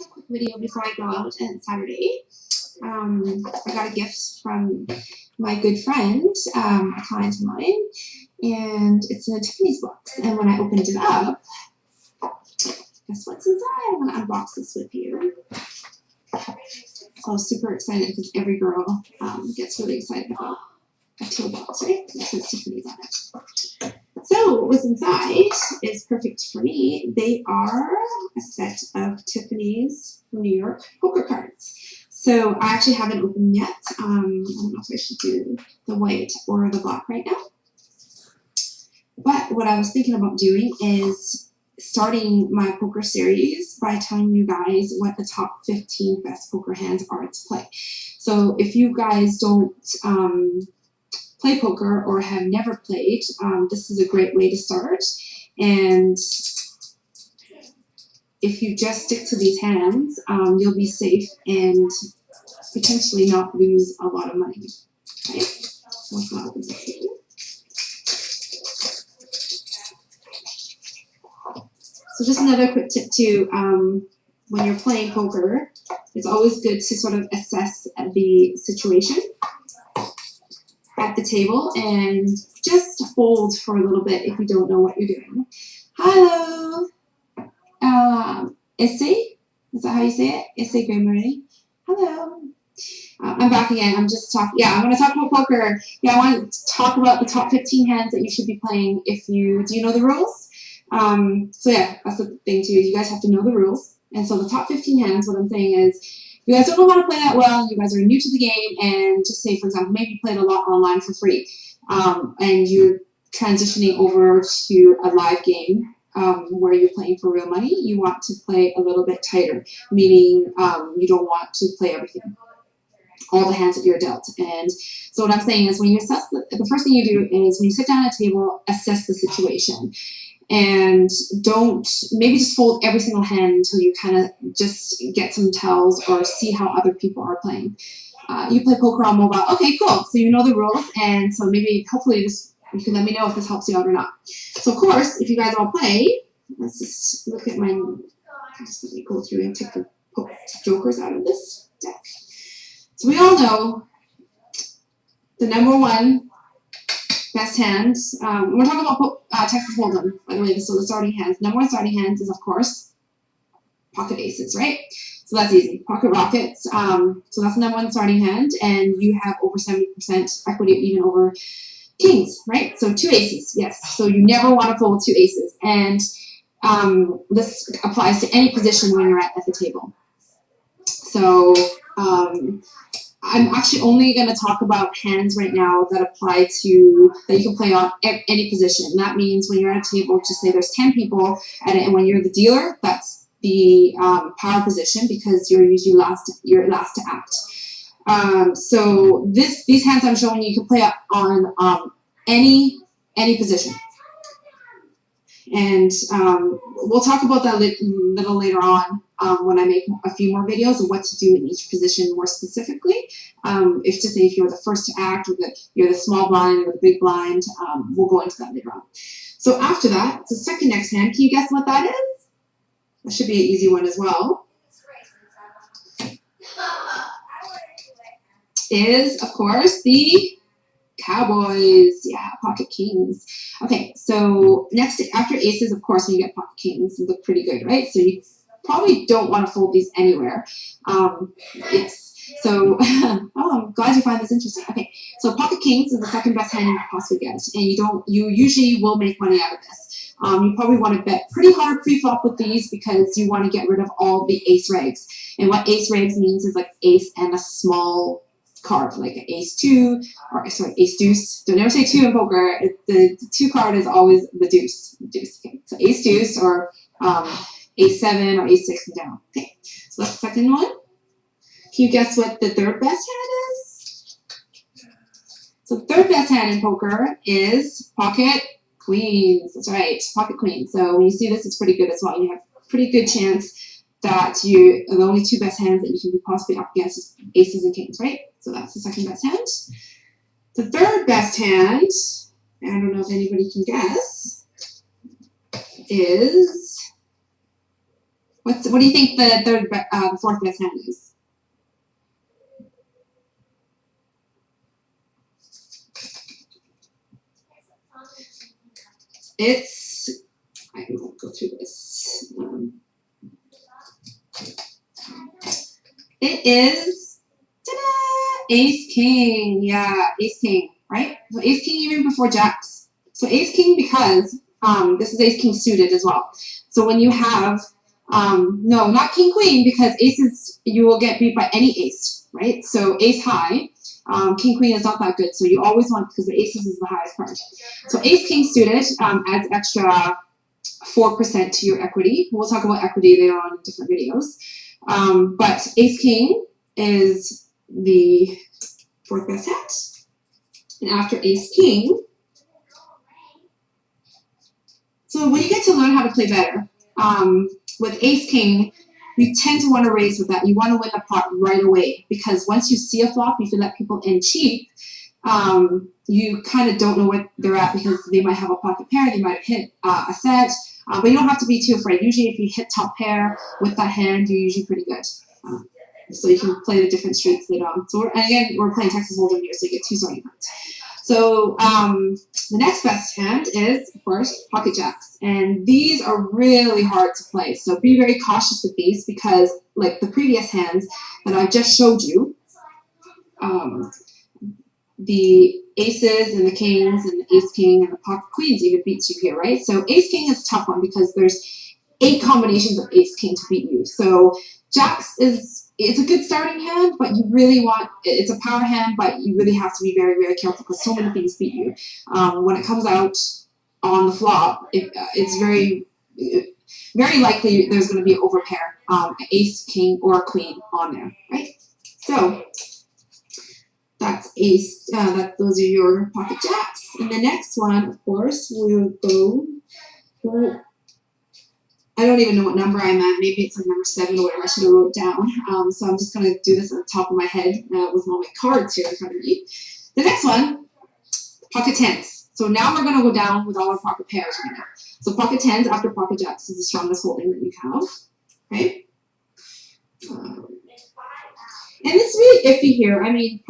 A quick video before I go out on Saturday. I got a gift from my good friend, a client of mine, and it's in a Tiffany's box. And when I opened it up, guess what's inside? I'm going to unbox this with you. I was super excited because every girl gets really excited about a teal box, right? That says Tiffany's on it. So what was inside is perfect for me. They are a set of Tiffany's New York poker cards. So I actually haven't opened yet. I don't know if I should do the white or the black right now. But what I was thinking about doing is starting my poker series by telling you guys what the top 15 best poker hands are to play. So if you guys don't play poker or have never played, this is a great way to start. And if you just stick to these hands, you'll be safe and potentially not lose a lot of money. Okay? So let's not open this here. So just another quick tip too, when you're playing poker, it's always good to sort of assess the situation at the table and just fold for a little bit if you don't know what you're doing. Hello, Issei? Is that how you say it? Issei Gray-Marie? Hello. I'm back again. I'm just talking. Yeah, I'm going to talk about poker. Yeah, I want to talk about the top 15 hands that you should be playing if you, do you know the rules? So yeah, that's the thing too. You guys have to know the rules. And so the top 15 hands, what I'm saying is, you guys don't know how to play that well, you guys are new to the game, and just say, for example, maybe you played a lot online for free, and you're transitioning over to a live game where you're playing for real money. You want to play a little bit tighter, meaning you don't want to play everything, all the hands that you're dealt. And so what I'm saying is when you assess, the first thing you do is when you sit down at a table, assess the situation. And don't, maybe just fold every single hand until you kind of just get some tells or see how other people are playing. You play poker on mobile. Okay, cool. So you know the rules. And so maybe, hopefully, you can let me know if this helps you out or not. So, of course, if you guys all play, let's just look at my, just let me go through and take the jokers out of this deck. So we all know the number one best hands. We're talking about Texas Hold'em, by the way. So the starting hands. Number one starting hands is, of course, pocket aces, right? So that's easy. Pocket rockets. So that's the number one starting hand, and you have over 70% equity, even over kings, right? So two aces, yes. So you never want to fold two aces, and this applies to any position when you're at the table. So I'm actually only going to talk about hands right now that apply to, that you can play on any position. That means when you're at a table, just say there's 10 people at it, and when you're the dealer, that's the power position because you're usually you're last to act. So these hands I'm showing you can play on any position. And we'll talk about that a little later on when I make a few more videos of what to do in each position more specifically. If you're the first to act, or you're the small blind or the big blind, we'll go into that later on. So after that, the second next hand, can you guess what that is? That should be an easy one as well. Is, of course, the Cowboys. Yeah, pocket kings. Okay, so next, after aces, of course, when you get pocket kings, they look pretty good, right? So you probably don't want to fold these anywhere. So, oh, I'm glad you find this interesting. Okay, so pocket kings is the second best hand you can possibly get, and you usually will make money out of this. You probably want to bet pretty hard pre-flop with these because you want to get rid of all the ace regs. And what ace regs means is like ace and a small card, like an ace two, or sorry, ace deuce. Don't ever say two in poker. The two card is always the deuce. Okay, so ace deuce or ace seven or ace six and down. Okay, so that's the second one. Can you guess what the third best hand is? So the third best hand in poker is pocket queens. That's right, pocket queens. So when you see this, it's pretty good as well. You have a pretty good chance that the only two best hands that you can be possibly up against is aces and kings, right? So that's the second best hand. The third best hand, I don't know if anybody can guess, is What do you think the fourth best hand is? It's, I won't go through this. It is, ta-da, Ace King. Yeah, Ace King, right? So Ace King even before Jacks. So Ace King because this is Ace King suited as well. So when you have, no, not King Queen because aces, you will get beat by any ace, right? So Ace High, King Queen is not that good. So you always want, because the aces is the highest part. So Ace King suited adds extra 4% to your equity. We'll talk about equity later on in different videos. But Ace King is the fourth best hand. And after Ace King, so when you get to learn how to play better, with Ace King, you tend to want to raise with that. You want to win the pot right away because once you see a flop, if you let people in cheap, you kind of don't know what they're at because they might have a pocket pair, they might have hit a set, but you don't have to be too afraid. Usually if you hit top pair with that hand, you're usually pretty good. So you can play the different streaks later on. So we're playing Texas Hold'em here, so you get 2 starting cards. So the next best hand is, of course, pocket jacks. And these are really hard to play. So be very cautious with these because, like the previous hands that I just showed you, the aces and the kings and the ace king and the pocket queens even beats you here, right? So ace king is a tough one because there's 8 combinations of ace king to beat you. So jacks it's a good starting hand, but you really want, it's a power hand, but you really have to be very, very careful because so many things beat you. When it comes out on the flop, it's very, very likely there's going to be an overpair, ace, king, or queen on there, right? So that's ace, those are your pocket jacks. And the next one, of course, we'll go for, I don't even know what number I'm at. Maybe it's like number 7 or whatever. I should have wrote down. So I'm just going to do this on the top of my head with all my cards here in front of me. The next one, pocket 10s. So now we're going to go down with all our pocket pairs right now. So pocket 10s after pocket jacks is the strongest holding that you have. Okay? And it's really iffy here. I mean,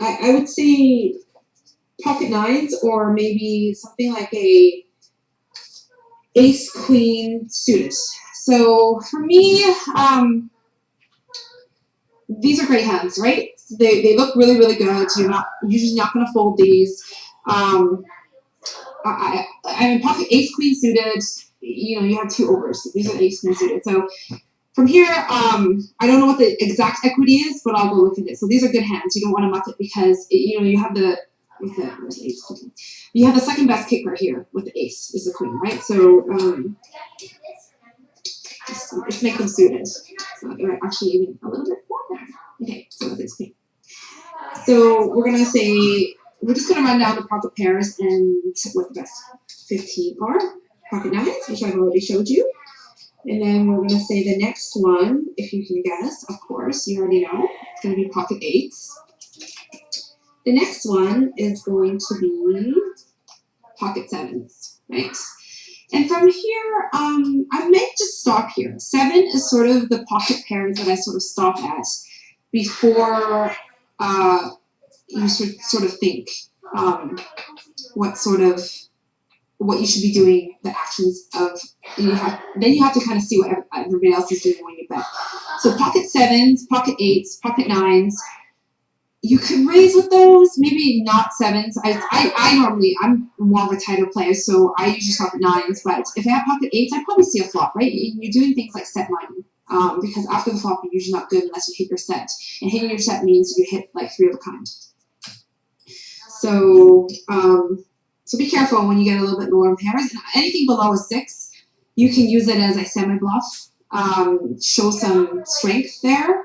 I would say pocket 9s or maybe something like a ace queen suited. So for me, these are great hands, right? They look really, really good. You're usually not going to fold these. I mean, pocket ace queen suited, you have 2 overs. These are ace queen suited. So from here, I don't know what the exact equity is, but I'll go look at it. So these are good hands. You don't want to muck it because, you have the, where's the ace queen? You have the second best kicker here with the ace is the queen, right? So let's make them suited. So they're actually even a little bit more there. Okay, so it's queen. So we're gonna say we're just gonna run down the pocket pairs and what the best 15 are. Pocket 9s, which I've already showed you. And then we're gonna say the next one, if you can guess, of course, you already know, it's gonna be pocket 8s. The next one is going to be pocket 7s, right? And from here, I might just stop here. 7 is sort of the pocket pairs that I sort of stop at before you sort of think what you should be doing, the actions of, then you have to kind of see what everybody else is doing when you bet. So pocket 7s, pocket 8s, pocket 9s, you could raise with those, maybe not 7s. I'm more of a tighter player, so I usually stop at 9s, but if I have pocket 8s, I'd probably see a flop, right? You're doing things like set money, because after the flop, you're usually not good unless you hit your set. And hitting your set means you hit like 3 of a kind. So, so be careful when you get a little bit lower in pairs. Anything below a 6, you can use it as a semi-bluff, show some strength there.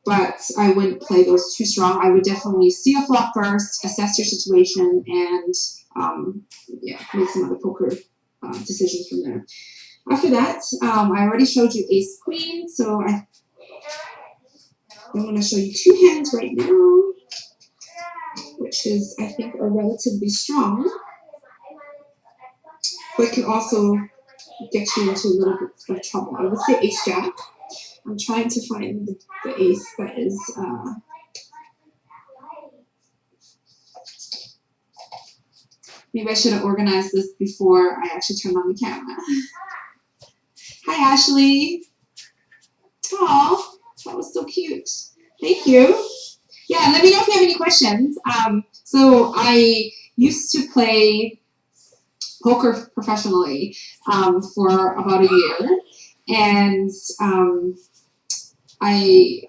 But I wouldn't play those too strong. I would definitely see a flop first, assess your situation, and make some other poker decisions from there. After that, I already showed you ace queen, so I'm going to show you 2 hands right now, which is, I think, are relatively strong, but can also get you into a little bit of trouble. I would say ace jack. I'm trying to find the ace that is. Maybe I should have organized this before I actually turned on the camera. Hi, Ashley. Oh, that was so cute. Thank you. Yeah, let me know if you have any questions. So I used to play poker professionally for about a year, and I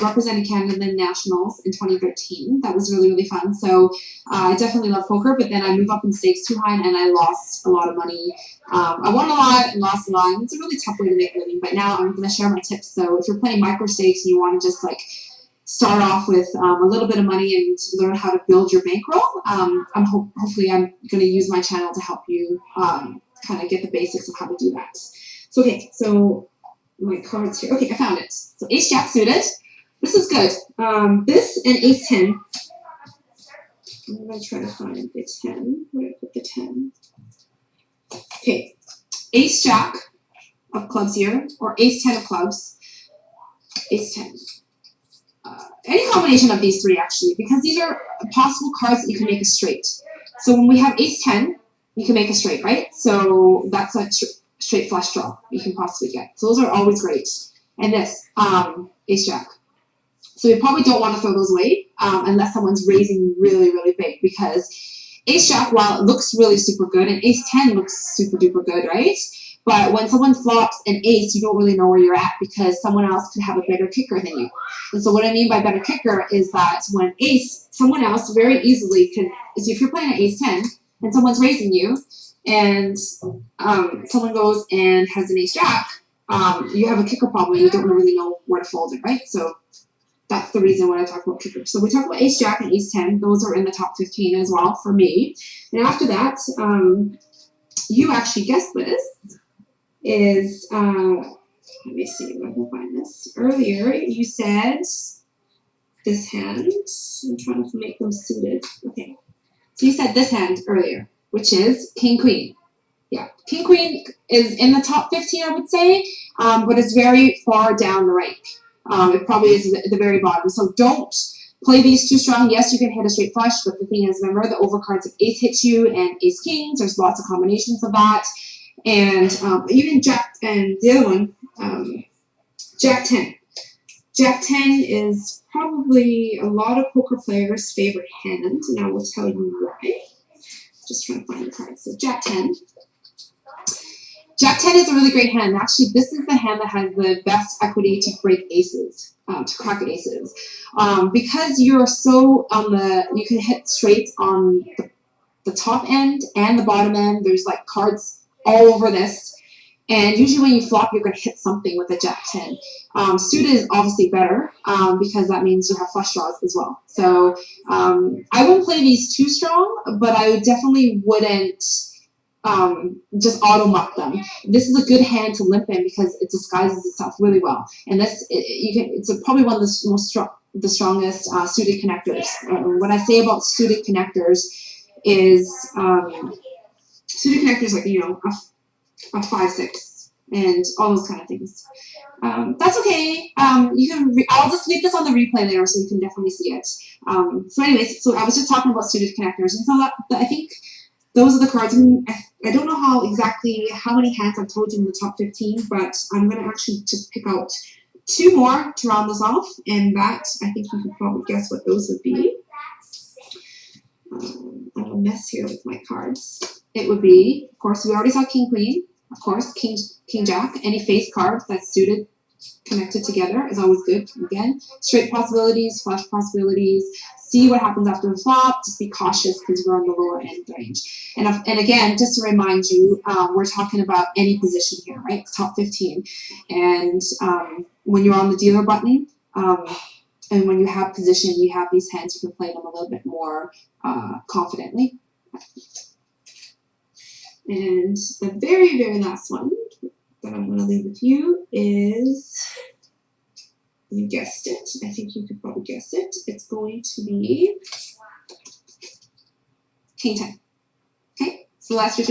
represented Canada in the nationals in 2013. That was really, really fun. So I definitely love poker, but then I moved up in stakes too high and I lost a lot of money. I won a lot and lost a lot. It's a really tough way to make a living, but now I'm going to share my tips. So if you're playing micro stakes and you want to just like start off with a little bit of money and learn how to build your bankroll, hopefully I'm going to use my channel to help you kind of get the basics of how to do that. So, okay, so my cards here. Okay, I found it. So ace jack suited. This is good. This and ace 10. I'm going to try to find the 10. Where did I put the 10? Okay, ace jack of clubs here, or ace 10 of clubs. Ace 10. Any combination of these three, actually, because these are possible cards that you can make a straight. So when we have ace 10, you can make a straight, right? So that's a straight flush draw you can possibly get. So those are always great. And this, ace jack. So you probably don't want to throw those away unless someone's raising really, really big, because ace jack, while it looks really super good, and ace 10 looks super duper good, right? But when someone flops an ace, you don't really know where you're at because someone else could have a better kicker than you. And so what I mean by better kicker is that when ace, someone else very easily can, so if you're playing an ace 10 and someone's raising you and someone goes and has an ace jack, you have a kicker problem. You don't really know where to fold it, right? So that's the reason when I talk about kickers. So we talk about ace jack and ace 10. Those are in the top 15 as well for me. And after that, you actually guessed this, is, let me see if I can find this. Earlier, you said this hand. I'm trying to make them suited. Okay. So you said this hand earlier, which is king, queen. Yeah. King, queen is in the top 15, I would say, but it's very far down the rank. It probably is at the very bottom. So don't play these too strong. Yes, you can hit a straight flush, but the thing is, remember, the overcards of ace hits you and ace kings. There's lots of combinations of that. And even jack, and the other one, jack 10. Jack 10 is probably a lot of poker players' favorite hand, and I will tell you why. Just trying to find the card. So Jack 10. Jack 10 is a really great hand. Actually, this is the hand that has the best equity to break aces, to crack aces. Because you're so on the, you can hit straight on the top end and the bottom end. There's like cards all over this. And usually when you flop, you're going to hit something with a Jack 10. Suited is obviously better because that means you have flush draws as well. So I wouldn't play these too strong, but I definitely wouldn't just auto muck them. This is a good hand to limp in because it disguises itself really well. And this, it's probably one of the strongest suited connectors. What I say about suited connectors is suited connectors, like, you know, a 5-6 and all those kind of things. That's okay. You can. I'll just leave this on the replay later so you can definitely see it. So anyways, so I was just talking about suited connectors, and so I think those are the cards. I don't know how many hands I've told you in the top 15, but I'm going to actually just pick out 2 more to round this off, and that, I think you can probably guess what those would be. I have a mess here with my cards. It would be, of course, we already saw king, queen. Of course, king, jack. Any face card that's suited, connected together is always good. Again, straight possibilities, flush possibilities. See what happens after the flop. Just be cautious because we're on the lower end range. And again, just to remind you, we're talking about any position here, right? Top 15. And when you're on the dealer button, and when you have position, you have these hands, you can play them a little bit more confidently. And the very, very last one that I'm going to leave with you is, you guessed it. I think you could probably guess it. It's going to be king 10. Okay, so last year.